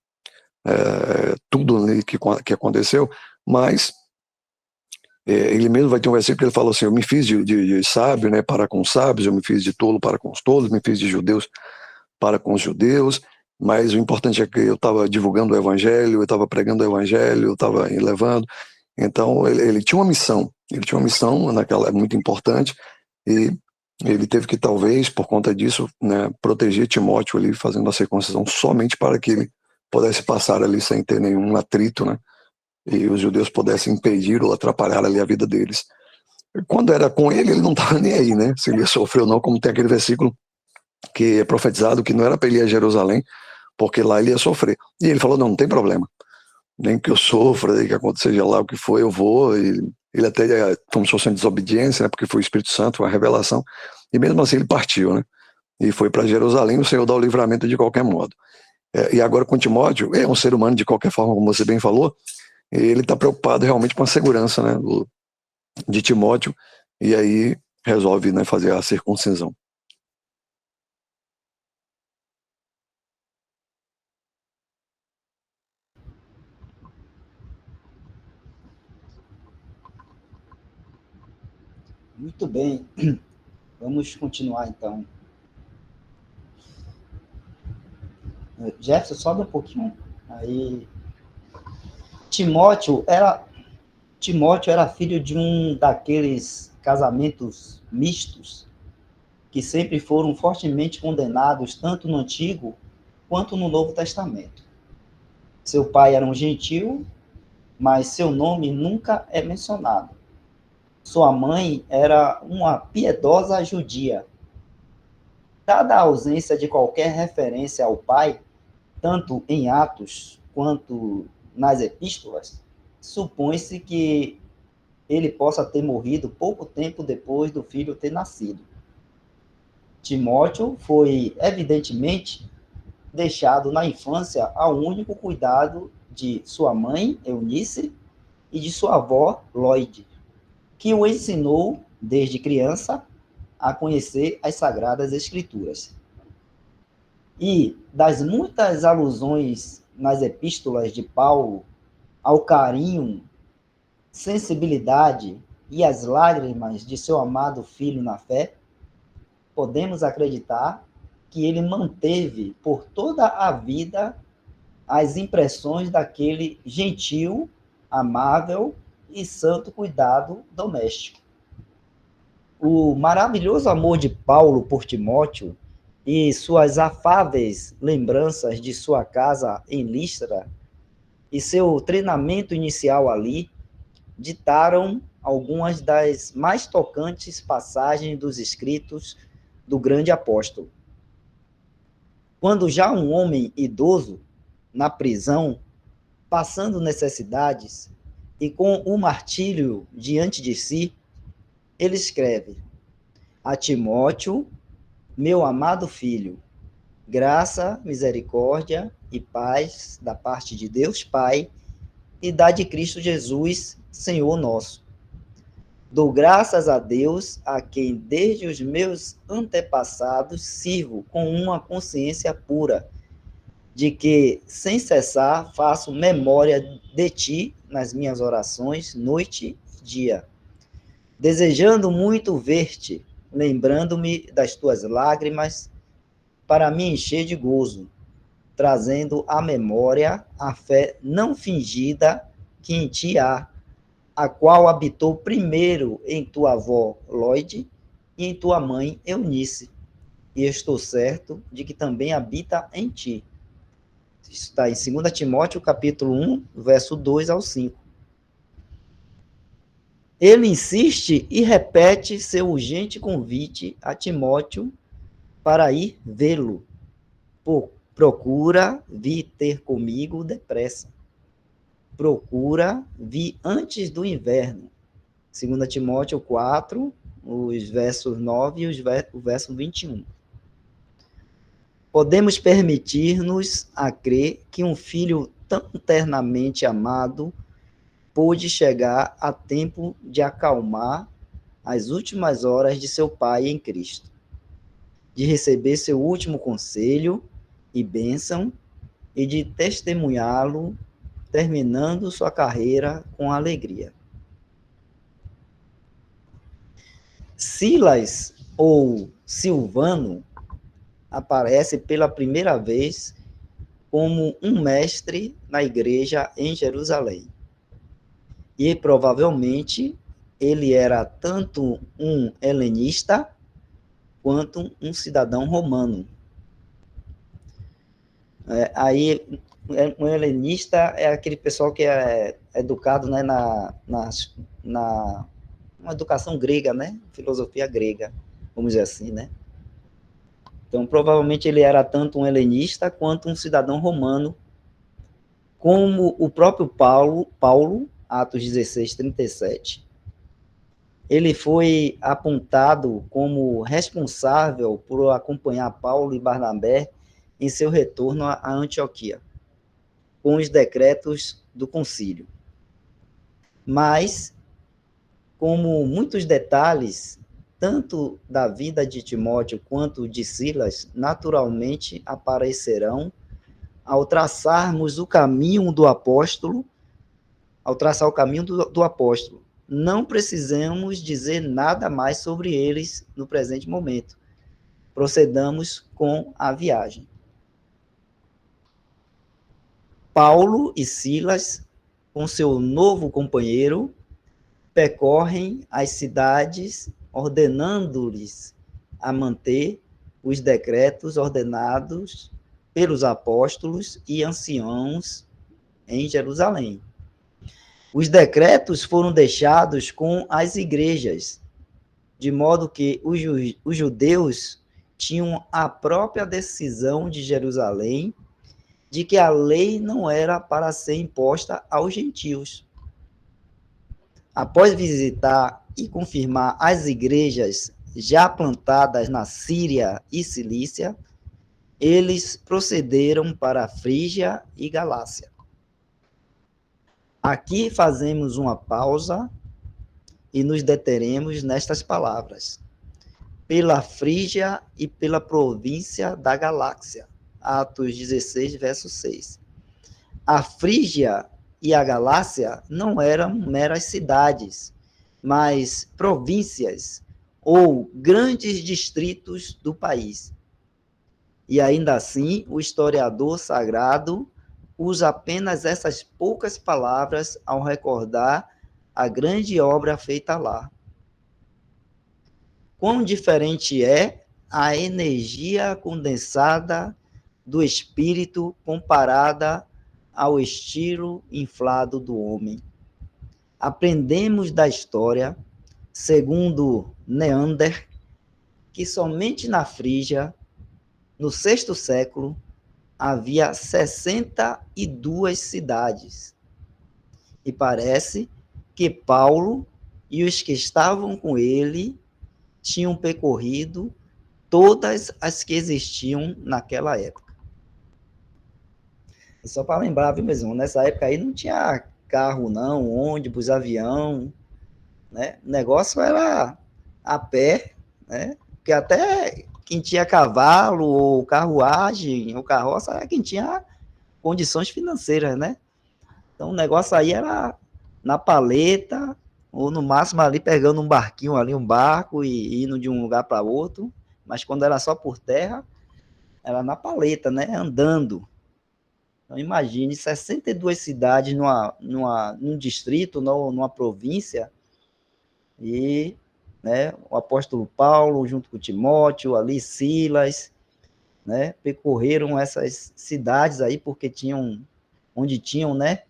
tudo ali que aconteceu, mas ele mesmo vai ter um versículo que ele fala assim: eu me fiz de sábio, né, para com os sábios, eu me fiz de tolo para com os tolos, me fiz de judeus para com os judeus, mas o importante é que eu estava divulgando o evangelho, eu estava pregando o evangelho, eu estava levando. Então ele tinha uma missão, naquela muito importante, e ele teve que, talvez, por conta disso, né, proteger Timóteo ali, fazendo a circuncisão somente para que ele pudesse passar ali sem ter nenhum atrito, né, e os judeus pudessem impedir ou atrapalhar ali a vida deles. Quando era com ele não estava nem aí, né? Se ele ia sofrer ou não, como tem aquele versículo que é profetizado que não era para ele ir a Jerusalém, porque lá ele ia sofrer. E ele falou, não tem problema. Nem que eu sofra, nem que aconteça lá o que for, eu vou. E ele até, como se fosse uma desobediência, né? Porque foi o Espírito Santo, a revelação. E mesmo assim ele partiu, né? E foi para Jerusalém, o Senhor dá o livramento de qualquer modo. E agora com Timóteo, é um ser humano de qualquer forma, como você bem falou, ele está preocupado realmente com a segurança, né, de Timóteo, e aí resolve, né, fazer a circuncisão. Muito bem, vamos continuar então. Jefferson, sobe um pouquinho. Aí, Timóteo era filho de um daqueles casamentos mistos que sempre foram fortemente condenados, tanto no Antigo quanto no Novo Testamento. Seu pai era um gentil, mas seu nome nunca é mencionado. Sua mãe era uma piedosa judia. Dada a ausência de qualquer referência ao pai, tanto em Atos quanto nas epístolas, supõe-se que ele possa ter morrido pouco tempo depois do filho ter nascido. Timóteo foi, evidentemente, deixado na infância ao único cuidado de sua mãe, Eunice, e de sua avó, Lloyd, que o ensinou, desde criança, a conhecer as Sagradas Escrituras. E das muitas alusões nas epístolas de Paulo ao carinho, sensibilidade e as lágrimas de seu amado filho na fé, podemos acreditar que ele manteve por toda a vida as impressões daquele gentil, amável e santo cuidado doméstico. O maravilhoso amor de Paulo por Timóteo e suas afáveis lembranças de sua casa em Listra e seu treinamento inicial ali ditaram algumas das mais tocantes passagens dos escritos do grande apóstolo. Quando já um homem idoso, na prisão, passando necessidades e com o martírio diante de si, ele escreve: a Timóteo, meu amado filho, graça, misericórdia e paz da parte de Deus Pai e da de Cristo Jesus, Senhor nosso. Dou graças a Deus, a quem desde os meus antepassados sirvo com uma consciência pura, de que, sem cessar, faço memória de ti nas minhas orações, noite e dia, desejando muito ver-te, lembrando-me das tuas lágrimas, para me encher de gozo, trazendo à memória a fé não fingida que em ti há, a qual habitou primeiro em tua avó Lloyd e em tua mãe Eunice, e estou certo de que também habita em ti. Isso está em 2 Timóteo, capítulo 1, verso 2 ao 5. Ele insiste e repete seu urgente convite a Timóteo para ir vê-lo. Procura vir ter comigo depressa. Procura vir antes do inverno. 2 Timóteo 4, os versos 9 e o verso 21. Podemos permitir-nos a crer que um filho tão ternamente amado pôde chegar a tempo de acalmar as últimas horas de seu pai em Cristo, de receber seu último conselho e bênção e de testemunhá-lo terminando sua carreira com alegria. Silas, ou Silvano, aparece pela primeira vez como um mestre na igreja em Jerusalém. E provavelmente ele era tanto um helenista quanto um cidadão romano. Um helenista é aquele pessoal que é educado, né, na uma educação grega, né? Filosofia grega, vamos dizer assim, né? Então, provavelmente ele era tanto um helenista quanto um cidadão romano, como o próprio Paulo, Atos 16, 37. Ele foi apontado como responsável por acompanhar Paulo e Barnabé em seu retorno a Antioquia, com os decretos do concílio. Mas, como muitos detalhes, tanto da vida de Timóteo quanto de Silas, naturalmente aparecerão ao traçarmos o caminho do apóstolo, ao traçar o caminho do apóstolo. Não precisamos dizer nada mais sobre eles no presente momento. Procedamos com a viagem. Paulo e Silas, com seu novo companheiro, percorrem as cidades, ordenando-lhes a manter os decretos ordenados pelos apóstolos e anciãos em Jerusalém. Os decretos foram deixados com as igrejas, de modo que os judeus tinham a própria decisão de Jerusalém de que a lei não era para ser imposta aos gentios. Após visitar e confirmar as igrejas já plantadas na Síria e Cilícia, eles procederam para a Frígia e Galácia. Aqui fazemos uma pausa e nos deteremos nestas palavras. Pela Frígia e pela província da Galácia. Atos 16, verso 6. A Frígia e a Galácia não eram meras cidades, mas províncias ou grandes distritos do país. E ainda assim, o historiador sagrado usa apenas essas poucas palavras ao recordar a grande obra feita lá. Quão diferente é a energia condensada do espírito comparada ao estilo inflado do homem. Aprendemos da história, segundo Neander, que somente na Frígia, no VI século, havia 62 cidades. E parece que Paulo e os que estavam com ele tinham percorrido todas as que existiam naquela época. E só para lembrar, viu, mesmo, nessa época aí não tinha carro não, ônibus, avião, né? O negócio era a pé, né? Porque até quem tinha cavalo ou carruagem ou carroça era quem tinha condições financeiras, né? Então o negócio aí era na paleta, ou no máximo ali pegando um barquinho ali, um barco e indo de um lugar para outro, mas quando era só por terra, era na paleta, né? Andando. Então imagine 62 cidades num distrito, numa província, e né, o apóstolo Paulo, junto com Timóteo, ali Silas, né, percorreram essas cidades aí, porque onde tinham, né,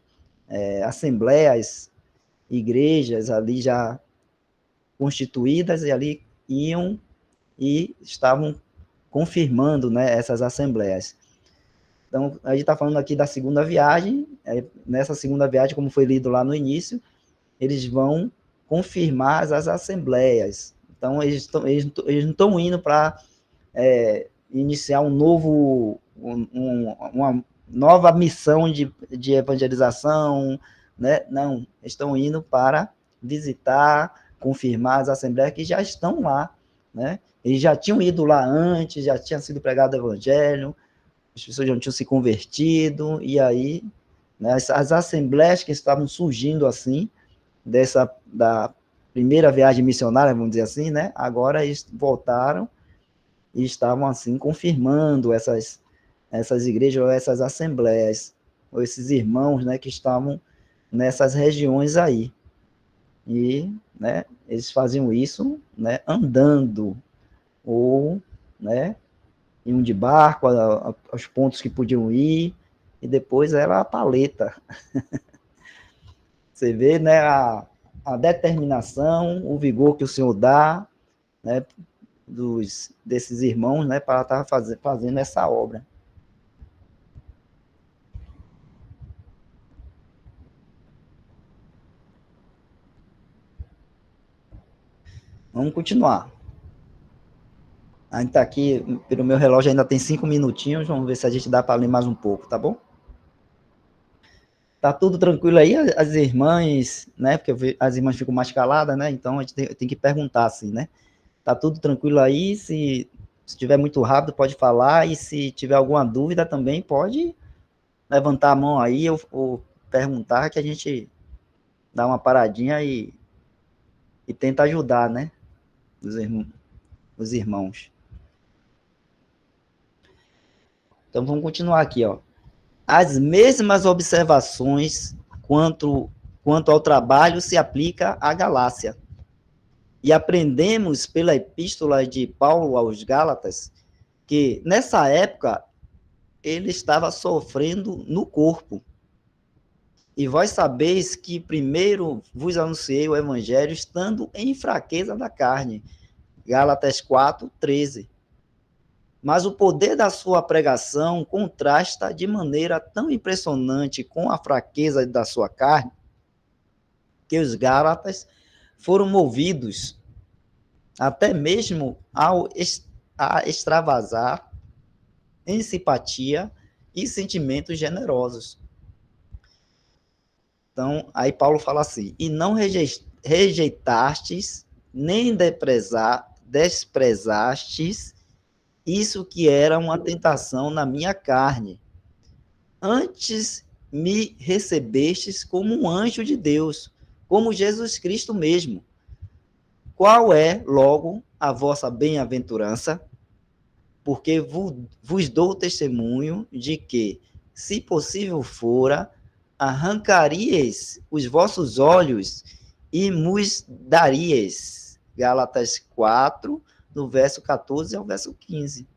assembleias, igrejas ali já constituídas, e ali iam e estavam confirmando, né, essas assembleias. Então, a gente está falando aqui da segunda viagem, nessa segunda viagem, como foi lido lá no início, eles vão confirmar as assembleias. Então, eles não estão indo para iniciar uma nova missão de evangelização, né? Não, estão indo para visitar, confirmar as assembleias que já estão lá, né? Eles já tinham ido lá antes, já tinha sido pregado o evangelho, as pessoas já tinham se convertido, e aí, né, as assembleias que estavam surgindo assim, da primeira viagem missionária, vamos dizer assim, né? Agora eles voltaram e estavam assim confirmando essas igrejas, ou essas assembleias, ou esses irmãos, né, que estavam nessas regiões aí. E, né, eles faziam isso, né, andando, ou, né, iam de barco aos pontos que podiam ir, e depois era a paleta. Você vê, né, a determinação, o vigor que o Senhor dá, né, desses irmãos, né, para estar fazendo essa obra. Vamos continuar. A gente está aqui, pelo meu relógio ainda tem 5 minutinhos, vamos ver se a gente dá para ler mais um pouco, tá bom? Tá tudo tranquilo aí, as irmãs, né, porque as irmãs ficam mais caladas, né, então a gente tem que perguntar assim, né? Tá tudo tranquilo aí, se tiver muito rápido pode falar, e se tiver alguma dúvida também pode levantar a mão aí ou perguntar, que a gente dá uma paradinha e tenta ajudar, né, os irmãos. Então vamos continuar aqui, ó. As mesmas observações quanto ao trabalho se aplica à Galácia. E aprendemos pela epístola de Paulo aos Gálatas que, nessa época, ele estava sofrendo no corpo. E vós sabeis que primeiro vos anunciei o evangelho estando em fraqueza da carne. Gálatas 4:13. Mas o poder da sua pregação contrasta de maneira tão impressionante com a fraqueza da sua carne, que os Gálatas foram movidos até mesmo a extravasar em simpatia e sentimentos generosos. Então, aí Paulo fala assim: e não rejeitastes, nem desprezastes isso que era uma tentação na minha carne. Antes me recebestes como um anjo de Deus, como Jesus Cristo mesmo. Qual é, logo, a vossa bem-aventurança? Porque vos dou testemunho de que, se possível fora, arrancaríeis os vossos olhos e nos daríeis. Gálatas 4, do verso 14 ao verso 15.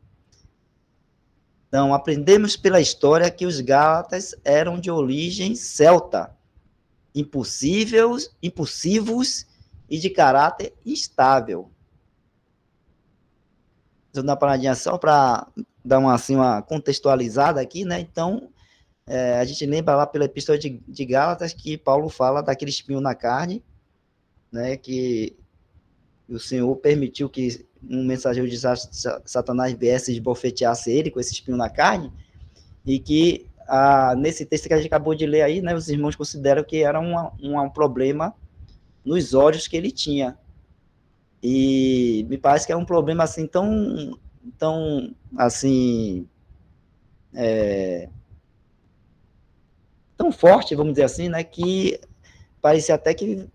Então, aprendemos pela história que os Gálatas eram de origem celta, impulsivos e de caráter instável. Vou dar uma paradinha só para dar uma contextualizada aqui, né? Então, a gente lembra lá pela epístola de Gálatas que Paulo fala daquele espinho na carne, né? Que o Senhor permitiu que um mensageiro de Satanás viesse e esbofeteasse ele com esse espinho na carne, e que nesse texto que a gente acabou de ler aí, né, os irmãos consideram que era um problema nos olhos que ele tinha. E me parece que é um problema assim tão assim tão forte, vamos dizer assim, né, que parecia até que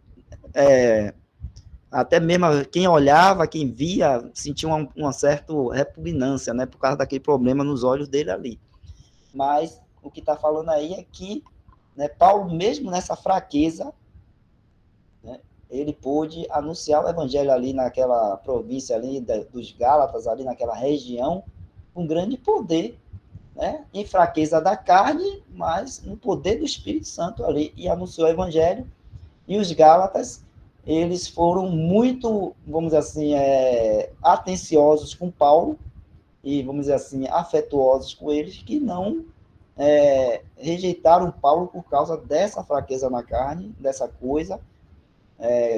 até mesmo quem olhava, quem via, sentia uma certa repugnância, né, por causa daquele problema nos olhos dele ali. Mas o que está falando aí é que, né, Paulo, mesmo nessa fraqueza, né, ele pôde anunciar o evangelho ali naquela província ali dos Gálatas, ali naquela região, com grande poder, né, em fraqueza da carne, mas no poder do Espírito Santo ali, e anunciou o evangelho. E os Gálatas, eles foram muito, vamos dizer assim, atenciosos com Paulo, e, vamos dizer assim, afetuosos com eles, que não rejeitaram Paulo por causa dessa fraqueza na carne, dessa coisa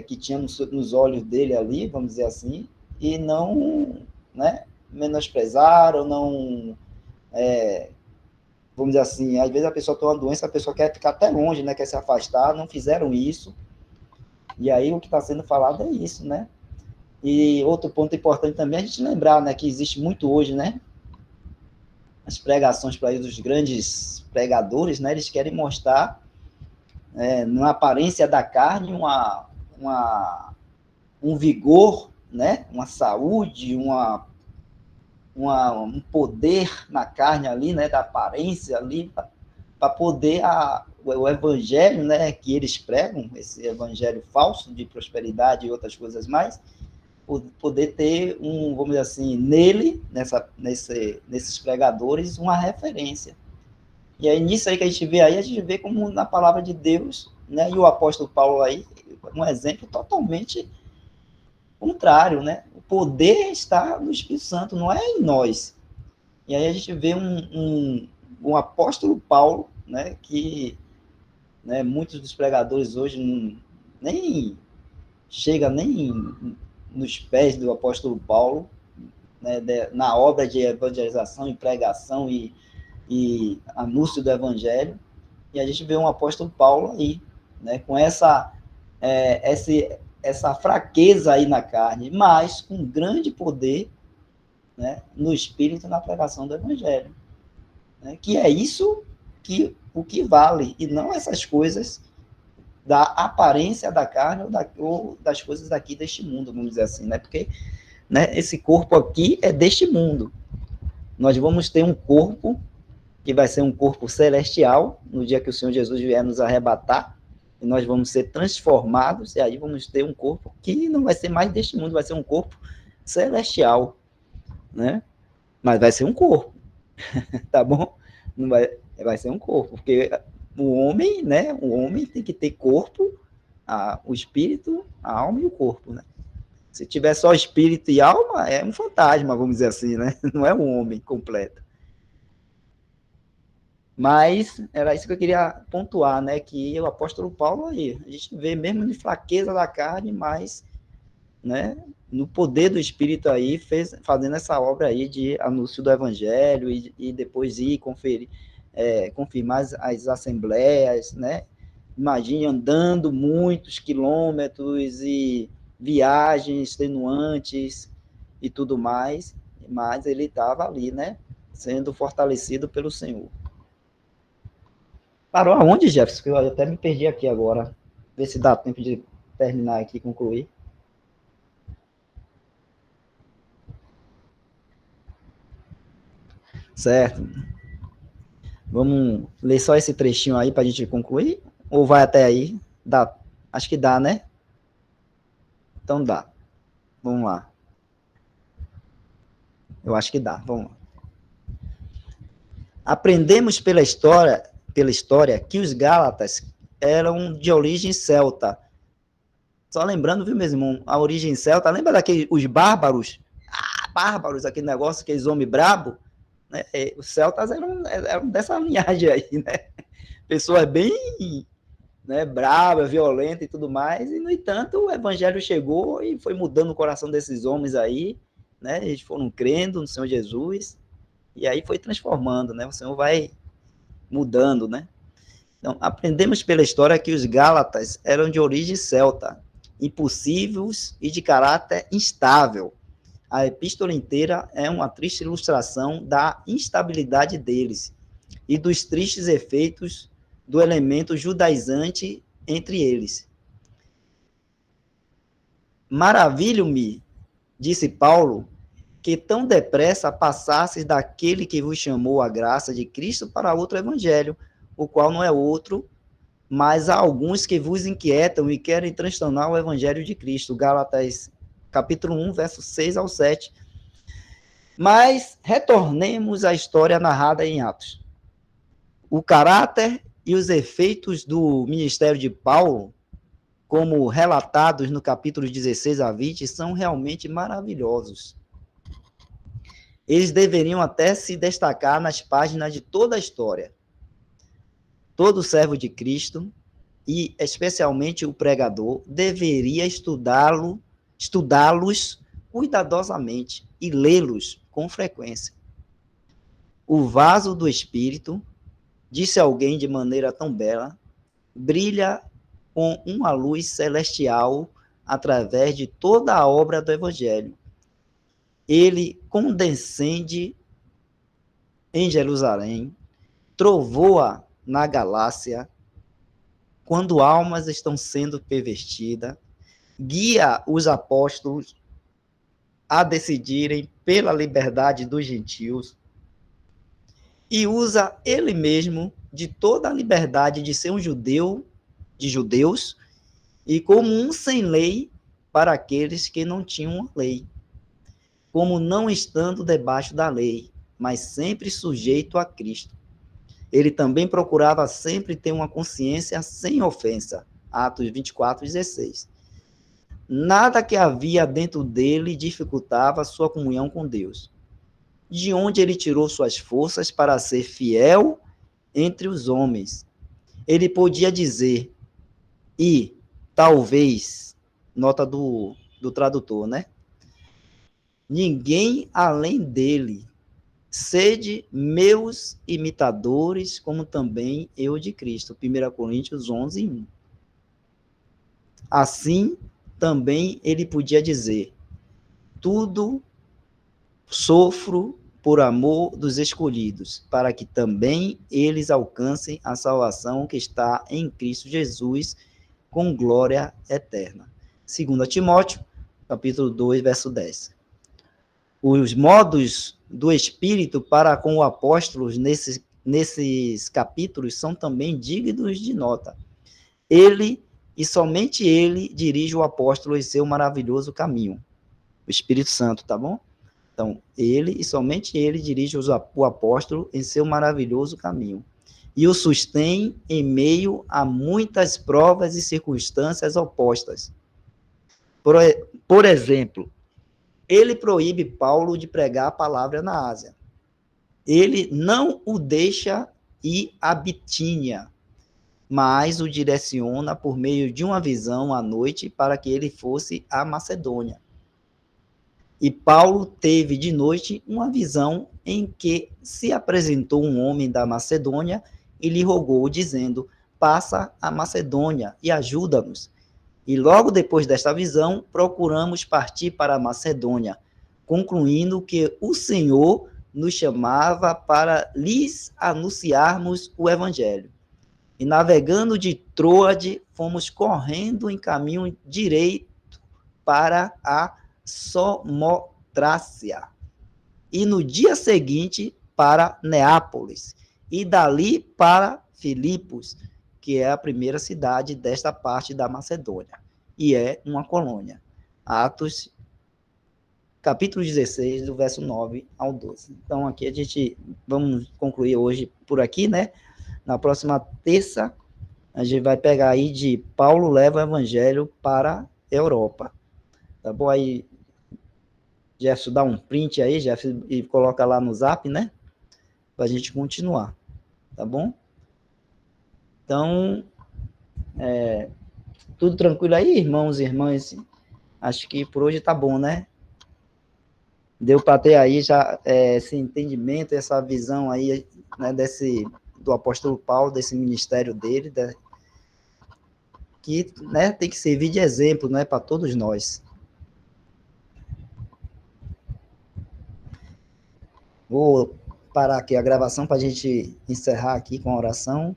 que tinha nos olhos dele ali, vamos dizer assim, e não, né, menosprezaram, não, vamos dizer assim, às vezes a pessoa tem uma doença, a pessoa quer ficar até longe, né, quer se afastar, não fizeram isso. E aí o que está sendo falado é isso, né? E outro ponto importante também é a gente lembrar, né, que existe muito hoje, né, as pregações para os grandes pregadores, né, eles querem mostrar na aparência da carne um vigor, né, uma saúde, um poder na carne ali, né, da aparência ali, para poder o evangelho, né, que eles pregam, esse evangelho falso de prosperidade e outras coisas mais, poder ter vamos dizer assim, nele, nesses pregadores, uma referência. E aí, nisso aí que a gente vê como na palavra de Deus, né, e o apóstolo Paulo aí, um exemplo totalmente contrário, né? O poder está no Espírito Santo, não é em nós. E aí a gente vê um apóstolo Paulo, né, que, né, muitos dos pregadores hoje nem chega nem nos pés do apóstolo Paulo, né, na obra de evangelização e pregação e anúncio do evangelho. E a gente vê um apóstolo Paulo aí, né, com essa fraqueza aí na carne, mas com grande poder, né, no espírito e na pregação do evangelho, né, que é isso o que vale, e não essas coisas da aparência da carne ou das coisas daqui deste mundo, vamos dizer assim, né? Porque, né, esse corpo aqui é deste mundo. Nós vamos ter um corpo que vai ser um corpo celestial no dia que o Senhor Jesus vier nos arrebatar, e nós vamos ser transformados, e aí vamos ter um corpo que não vai ser mais deste mundo, vai ser um corpo celestial, né? Mas vai ser um corpo, tá bom? Não vai ser um corpo, porque o homem, né? O homem tem que ter corpo, o espírito, a alma e o corpo, né? Se tiver só espírito e alma, é um fantasma, vamos dizer assim, né? Não é um homem completo. Mas era isso que eu queria pontuar, né? Que o apóstolo Paulo aí, a gente vê mesmo de fraqueza da carne, mas, né, no poder do Espírito aí, fazendo essa obra aí de anúncio do Evangelho e depois ir confirmar as assembleias, né? Imagine andando muitos quilômetros e viagens extenuantes e tudo mais, mas ele estava ali, né? Sendo fortalecido pelo Senhor. Parou aonde, Jefferson? Eu até me perdi aqui agora. Ver se dá tempo de terminar aqui e concluir. Certo. Vamos ler só esse trechinho aí para a gente concluir? Ou vai até aí? Dá. Acho que dá, né? Então dá. Vamos lá. Eu acho que dá. Vamos lá. Aprendemos pela história que os Gálatas eram de origem celta. Só lembrando, viu, meu irmão, a origem celta, lembra daqueles os bárbaros? Bárbaros, aquele negócio, aqueles homens brabos? Né? Os celtas eram dessa linhagem aí, né? Pessoas bem, né, bravas, violentas e tudo mais, e, no entanto, o evangelho chegou e foi mudando o coração desses homens aí, né? Eles foram crendo no Senhor Jesus, e aí foi transformando, né? O Senhor vai mudando, né? Então, aprendemos pela história que os Gálatas eram de origem celta, impulsivos e de caráter instável. A epístola inteira é uma triste ilustração da instabilidade deles e dos tristes efeitos do elemento judaizante entre eles. Maravilho-me, disse Paulo, que tão depressa passasses daquele que vos chamou a graça de Cristo para outro evangelho, o qual não é outro, mas há alguns que vos inquietam e querem transtornar o evangelho de Cristo. Gálatas, capítulo 1, versos 6 ao 7. Mas retornemos à história narrada em Atos. O caráter e os efeitos do ministério de Paulo, como relatados no capítulo 16 a 20, são realmente maravilhosos. Eles deveriam até se destacar nas páginas de toda a história. Todo servo de Cristo, e especialmente o pregador, deveria estudá-los cuidadosamente e lê-los com frequência. O vaso do Espírito, disse alguém de maneira tão bela, brilha com uma luz celestial através de toda a obra do Evangelho. Ele condescende em Jerusalém, trovoa na Galácia, quando almas estão sendo pervertidas, guia os apóstolos a decidirem pela liberdade dos gentios e usa ele mesmo de toda a liberdade de ser um judeu, de judeus, e como um sem lei para aqueles que não tinham lei, como não estando debaixo da lei, mas sempre sujeito a Cristo. ele também procurava sempre ter uma consciência sem ofensa. Atos 24:16. Nada que havia dentro dele dificultava sua comunhão com Deus. De onde ele tirou suas forças para ser fiel entre os homens? Ele podia dizer, e talvez, nota do tradutor, né? Ninguém além dele. Sede meus imitadores, como também eu de Cristo. 1 Coríntios 11:1. Assim, também ele podia dizer, tudo sofro por amor dos escolhidos, para que também eles alcancem a salvação que está em Cristo Jesus, com glória eterna. 2 Timóteo, capítulo 2, verso 10. Os modos do Espírito para com o apóstolo nesses capítulos são também dignos de nota. Ele, e somente ele, dirige o apóstolo em seu maravilhoso caminho. O Espírito Santo, tá bom? Então, ele, e somente ele, dirige o apóstolo em seu maravilhoso caminho. E o sustém em meio a muitas provas e circunstâncias opostas. Por exemplo, ele proíbe Paulo de pregar a palavra na Ásia. Ele não o deixa ir a Bitínia, mas o direciona por meio de uma visão à noite para que ele fosse a Macedônia. E Paulo teve de noite uma visão em que se apresentou um homem da Macedônia e lhe rogou, dizendo, passa a Macedônia e ajuda-nos. E logo depois desta visão, procuramos partir para a Macedônia, concluindo que o Senhor nos chamava para lhes anunciarmos o Evangelho. E navegando de Troade, fomos correndo em caminho direito para a Somotrácia. E no dia seguinte, para Neápolis. E dali para Filipos, que é a primeira cidade desta parte da Macedônia, e é uma colônia. Atos, capítulo 16, do verso 9 ao 12. Então, aqui a gente, vamos concluir hoje por aqui, né? Na próxima terça, a gente vai pegar aí de Paulo leva o evangelho para a Europa. Tá bom? Aí, Jefferson, dá um print aí, Jefferson, e coloca lá no zap, né? Para a gente continuar. Tá bom? Então, tudo tranquilo aí, irmãos e irmãs? Acho que por hoje tá bom, né? Deu para ter aí já esse entendimento, essa visão aí, né, do apóstolo Paulo, desse ministério dele, que, né, tem que servir de exemplo, né, para todos nós. Vou parar aqui a gravação para a gente encerrar aqui com a oração.